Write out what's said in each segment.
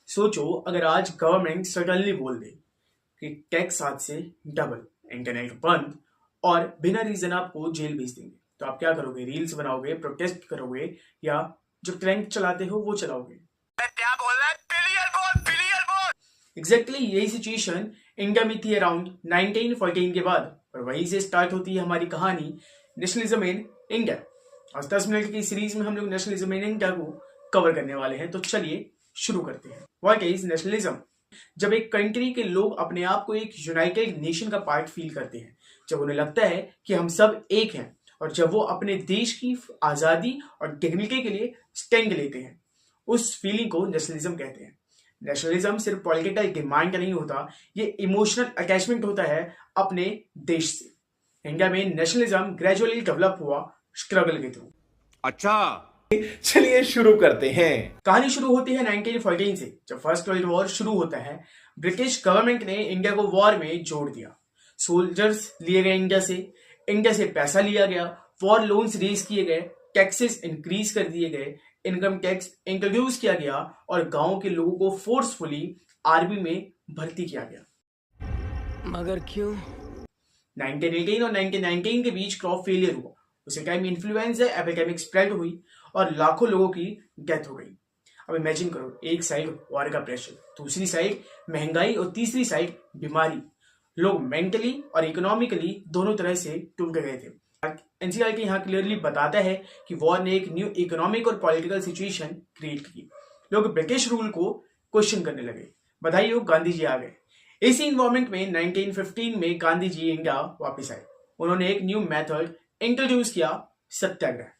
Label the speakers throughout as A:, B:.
A: सोचो अगर आज गवर्नमेंट सडनली बोल दे कि टैक्स आज से डबल, इंटरनेट बंद और बिना रीजन आपको जेल भेज देंगे, तो आप क्या करोगे? रील्स बनाओगे, प्रोटेस्ट करोगे, या जो ट्रेंड चलाते हो वो चलाओगे?
B: क्या बोल रहा है? बिलियन बोल, बिलियन बोल।
A: एग्जैक्टली यही सिचुएशन इंडिया में थी अराउंड 1914 के बाद, और वहीं से स्टार्ट होती है हमारी कहानी नेशनलिज्म इन इंडिया। आज 10 मिनट की सीरीज में हम लोग नेशनलिज्म इन इंडिया को कवर करने वाले हैं, तो चलिए शुरू करते हैं। What is nationalism? जब एक कंट्री के लोग अपने आप को एक यूनाइटेड नेशन का पार्ट फील करते हैं, जब उन्हें लगता है कि हम सब एक हैं, और जब वो अपने देश की आजादी और डिग्निटी के लिए स्टैंड लेते हैं, उस फीलिंग को नेशनलिज्म कहते हैं। नेशनलिज्म सिर्फ पॉलिटिकल डिमांड नहीं होता, ये इमोशनल अटैचमेंट होता है अपने देश से। इंडिया में नेशनलिज्म ग्रेजुअली डेवलप हुआ स्ट्रगल के थ्रू।
B: अच्छा,
C: चलिए शुरू करते हैं।
A: कहानी शुरू होती है 1914 से, जब फर्स्ट वर्ल्ड वॉर शुरू होता है। ब्रिटिश गवर्नमेंट ने इंडिया को वॉर में जोड़ दिया। सोल्जर्स लिए गए इंडिया से पैसा लिया गया, वॉर लोन्स रेज किए गए, टैक्सेस इंक्रीज कर दिए गए, इनकम टैक्स इंट्रोड्यूस किया गया और गांव के लोगों को फोर्सफुली आर्मी में भर्ती किया गया।
D: मगर क्यों?
A: 1918 और 1919 के बीच क्रॉप फेलियर हुआ। उसी टाइम इन्फ्लुएंजा एपिडेमिक स्प्रेड हुई और लाखों लोगों की डेथ हो गई। अब इमेजिन करो, एक साइड वॉर का प्रेशर, दूसरी साइड महंगाई और तीसरी साइड बीमारी। लोग मेंटली और इकोनॉमिकली दोनों तरह से टूट गए थे। एनसीईआरटी यहाँ क्लियरली बताता है कि वॉर ने एक न्यू इकोनॉमिक और पॉलिटिकल सिचुएशन क्रिएट की। लोग ब्रिटिश रूल को क्वेश्चन करने लगे। बधाई हो, गांधी जी आ गए। इसी इन्वायरमेंट में 1915 में गांधी जी इंडिया वापस आए। उन्होंने एक न्यू मेथड इंट्रोड्यूस किया, सत्याग्रह।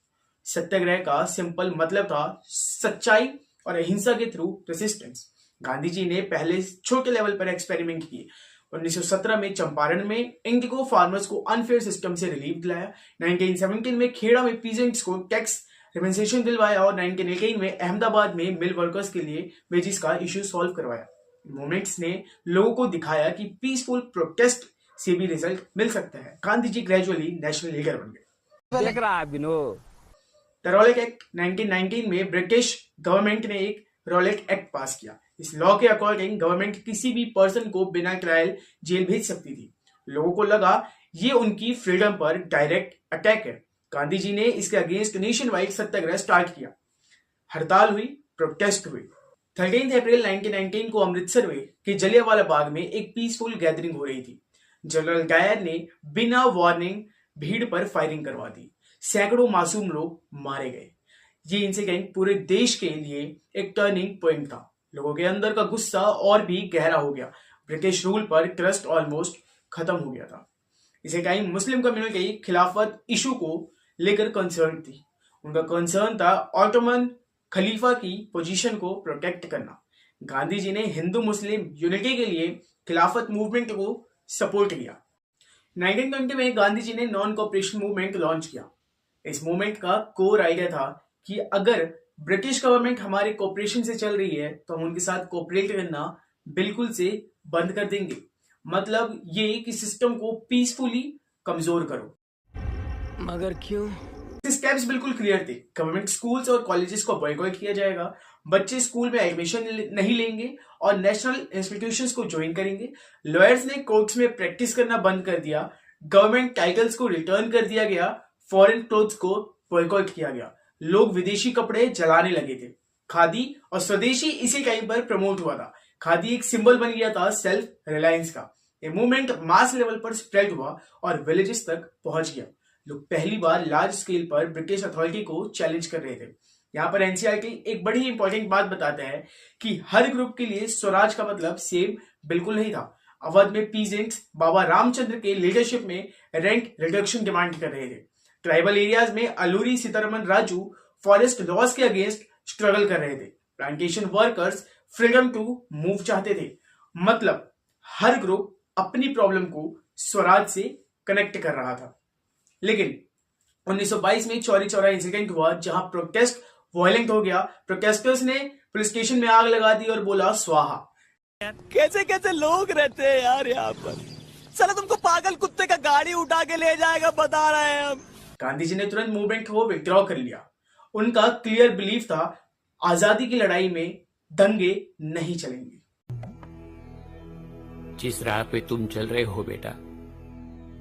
A: सत्याग्रह का सिंपल मतलब था सच्चाई और अहिंसा के थ्रू रेसिस्टेंस। गांधी जी ने पहले छोटे लेवल पर एक्सपेरिमेंट किए। 1917 में चंपारण में इंडिगो फार्मर्स को अनफेयर सिस्टम से रिलीफ दिलाया। 1917 में खेड़ा में पीजेंट्स को टैक्स रिमेंसेशन दिलवाया और 1918 में अहमदाबाद में मिल वर्कर्स के लिए वेजेस का इश्यू सॉल्व करवाया। मूवमेंट्स ने लोगों को दिखाया कि पीसफुल प्रोटेस्ट से भी रिजल्ट मिल सकता है। Gandhi ji gradually national leader बन गए।
D: देख रहा है विनोद।
A: द रॉलेट एक्ट 1919 में ब्रिटिश गवर्नमेंट ने एक रॉलेट एक्ट पास किया। इस लॉ के अकॉर्डिंग गवर्नमेंट किसी भी पर्सन को बिना ट्रायल जेल भेज सकती थी। लोगों को लगा ये उनकी फ्रीडम पर डायरेक्ट अटैक है। गांधी जी ने इसके अगेंस्ट नेशन वाइड सत्याग्रह स्टार्ट किया। हड़ताल हुई, प्रोटेस्ट हुई। 13 अप्रैल 1919 को अमृतसर में के जलियांवाला बाग में एक पीसफुल गैदरिंग हो रही थी। जनरल डायर ने बिना वार्निंग भीड़ पर फायरिंग करवा दी। सैकड़ों मासूम लोग मारे गए। ये इंसिडेंट पूरे देश के लिए एक टर्निंग पॉइंट था। लोगों के अंदर का गुस्सा और भी गहरा हो गया। ब्रिटिश रूल पर ट्रस्ट ऑलमोस्ट खत्म हो गया था। इसी टाइम मुस्लिम कम्युनिटी खिलाफत इशू को लेकर कंसर्न थी। उनका कंसर्न था ऑटोमन खलीफा की पोजीशन को प्रोटेक्ट करना। गांधी जी ने हिंदू मुस्लिम यूनिटी के लिए खिलाफत मूवमेंट को सपोर्ट किया। 1920 में गांधी जी ने नॉन कोऑपरेशन मूवमेंट लॉन्च किया। इस मूवमेंट का कोर आइडिया था कि अगर ब्रिटिश गवर्नमेंट हमारे कोऑपरेशन से चल रही है तो हम उनके साथ कोऑपरेट करना बिल्कुल से बंद कर देंगे। मतलब ये कि सिस्टम को पीसफुली कमजोर करो।
D: मगर क्यों?
A: स्टेप्स बिल्कुल क्लियर थे। गवर्नमेंट स्कूल्स और कॉलेजेस को बॉयकॉट किया जाएगा, बच्चे स्कूल में एडमिशन नहीं लेंगे और नेशनल इंस्टीट्यूशंस को ज्वाइन करेंगे। लॉयर्स ने कोर्ट्स में प्रैक्टिस करना बंद कर दिया। गवर्नमेंट टाइटल्स को रिटर्न कर दिया गया। फॉरेन क्लोथ्स को बॉयकॉट किया गया। लोग विदेशी कपड़े जलाने लगे थे। खादी और स्वदेशी इसी टाइम पर प्रमोट हुआ था। खादी एक सिंबल बन गया था सेल्फ रिलायंस का। ये मूवमेंट मास लेवल पर स्प्रेड हुआ और विलेजेस तक पहुंच गया। लोग पहली बार लार्ज स्केल पर ब्रिटिश अथॉरिटी को चैलेंज कर रहे थे। यहाँ पर एनसीईआरटी एक बड़ी इंपॉर्टेंट बात बताता है कि हर ग्रुप के लिए स्वराज का मतलब सेम बिल्कुल नहीं था। अवध में पीजेंट्स बाबा रामचंद्र के लीडरशिप में रेंट रिडक्शन डिमांड कर रहे थे। ट्राइबल एरियाज में अलूरी सीतारमन राजू फॉरेस्ट लॉस के अगेंस्ट स्ट्रगल कर रहे थे। Plantation workers freedom to move चाहते थे। मतलब हर ग्रुप अपनी प्रॉब्लम को स्वराज से कनेक्ट कर रहा था। लेकिन 1922 में चौरी चौरा इंसिडेंट हुआ जहां प्रोटेस्ट वायलेंट हो गया। प्रोटेस्टर्स ने पुलिस स्टेशन में आग लगा दी और बोला स्वाहा।
D: कैसे कैसे लोग रहते हैं यार यहाँ पर। साला तुमको पागल कुत्ते का गाड़ी उठा के ले जाएगा, बता रहे हैं हम।
A: गांधी जी ने तुरंत मूवमेंट को विथड्रॉ कर लिया। उनका क्लियर बिलीफ था आजादी की लड़ाई में दंगे नहीं चलेंगे।
E: जिस राह पे तुम चल रहे हो बेटा,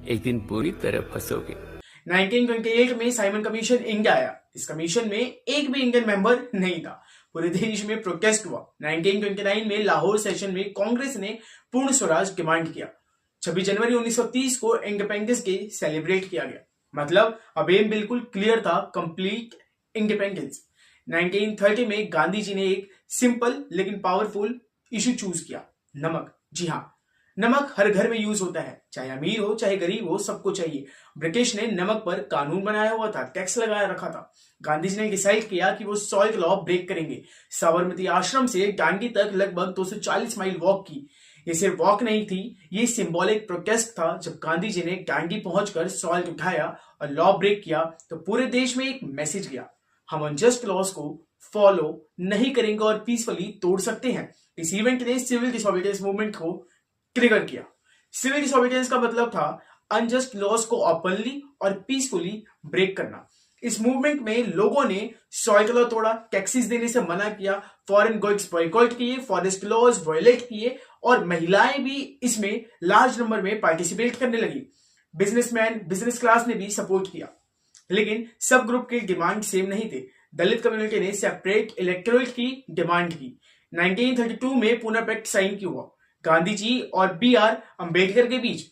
E: एक दिन पूरी तरह फंसोगे।
A: 1928 में साइमन कमीशन इंडिया आया। इस कमीशन में एक भी इंडियन मेंबर नहीं था। पूरे देश में प्रोटेस्ट हुआ। 1929 में लाहौर सेशन में कांग्रेस ने पूर्ण स्वराज डिमांड किया। 26 जनवरी 1930 को इंडिपेंडेंस डे सेलिब्रेट किया गया। मतलब अब एम बिल्कुल क्लियर था, कंप्लीट इंडिपेंडेंस। 1930 में गांधी जी ने एक सिंपल लेकिन पावरफुल इशू चूज किया, नमक। जी हाँ, नमक हर घर में यूज होता है, चाहे अमीर हो चाहे गरीब हो, सबको चाहिए। ब्रिटिश ने नमक पर कानून बनाया हुआ था, टैक्स लगाया रखा था। गांधी जी ने डिसाइड किया कि वो सॉल्ट लॉ ब्रेक करेंगे। साबरमती आश्रम से डांडी तक लगभग 240 माइल वॉक की। ये सिर्फ वॉक नहीं थी, ये सिंबॉलिक प्रोटेस्ट था। जब गांधी जी ने डांडी पहुंचकर सॉल्ट उठाया और लॉ ब्रेक किया तो पूरे देश में एक मैसेज गया, हम अनजस्ट लॉज को फॉलो नहीं करेंगे और पीसफुली तोड़ सकते हैं। इस इवेंट ने सिविल डिसोबीडियंस मूवमेंट को ट्रिगर किया। सिविल डिसोबीडियंस का मतलब था अनजस्ट लॉज को ओपनली और पीसफुली ब्रेक करना। इस मूवमेंट में लोगों ने सॉल्ट लॉ तोड़ा, टैक्सेस देने से मना किया, फॉरेन गुड्स बॉयकॉट किए, फॉरेस्ट लॉज वायलेट किए और महिलाएं भी इसमें लार्ज नंबर में पार्टिसिपेट करने लगी। बिजनेसमैन, बिजनेस क्लास ने भी सपोर्ट किया। लेकिन सब ग्रुप के डिमांड सेम नहीं थे। दलित कम्युनिटी ने सेपरेट इलेक्टोरल की डिमांड की। 1932 में पूना पैक्ट साइन किया हुआ। गांधी जी और बी.आर. अंबेडकर के बीच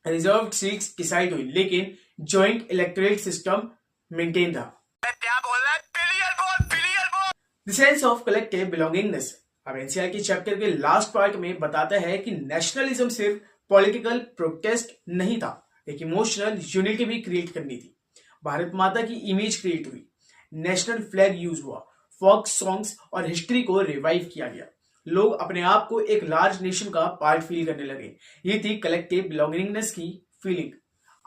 A: रिजर्व सीट्स डिसाइड हुई, लेकिन जॉइंट इलेक्टोरल सिस्टम मेंटेन था।
B: क्या बोल रहा है? बिलियन बोल।
A: The sense of collective belongingness. अब एनसीआर के चैप्टर के लास्ट पार्ट में बताता है कि नेशनलिज्म सिर्फ पॉलिटिकल प्रोटेस्ट नहीं था, एक इमोशनल यूनिटी भी क्रिएट करनी थी। भारत माता की इमेज क्रिएट हुई, नेशनल फ्लैग यूज हुआ, फोक सॉन्ग्स और हिस्ट्री को रिवाइव किया गया। लोग अपने आप को एक लार्ज नेशन का पार्ट फील करने लगे। ये थी कलेक्टिव बिलोंगिंगनेस की फीलिंग।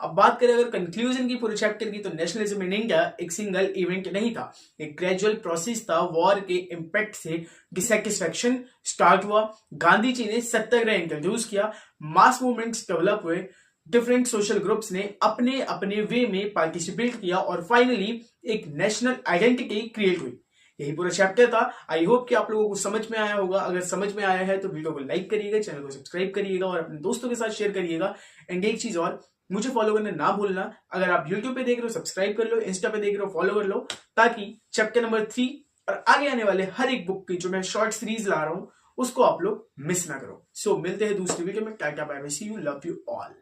A: अब बात करें अगर कंक्लूजन की पूरे चैप्टर की, तो नेशनलिज्म इन इंडिया एक सिंगल इवेंट नहीं था, एक ग्रेजुअल प्रोसेस था। वॉर के इम्पैक्ट से डिसैटिस्फैक्शन स्टार्ट हुआ। गांधी जी ने सत्याग्रह इंट्रोड्यूस किया, मास मूवमेंट्स डेवलप हुए, डिफरेंट सोशल ग्रुप्स ने अपने अपने वे में पार्टिसिपेट किया और फाइनली एक नेशनल आइडेंटिटी क्रिएट हुई। यही पूरा चैप्टर था। आई होप कि आप लोगों को समझ में आया होगा। अगर समझ में आया है तो वीडियो को लाइक करिएगा, चैनल को सब्सक्राइब करिएगा और अपने दोस्तों के साथ शेयर करिएगा। एंड एक चीज और, मुझे फॉलो करना ना भूलना। अगर आप यूट्यूब पे देख रहे हो सब्सक्राइब कर लो, इंस्टा पे देख रहे हो फॉलो कर लो, ताकि चैप्टर नंबर 3 और आगे आने वाले हर एक बुक की जो मैं शॉर्ट सीरीज ला रहा हूं उसको आप लोग मिस ना करो। सो मिलते हैं दूसरी वीडियो में। Tata bye bye, see you, love you all.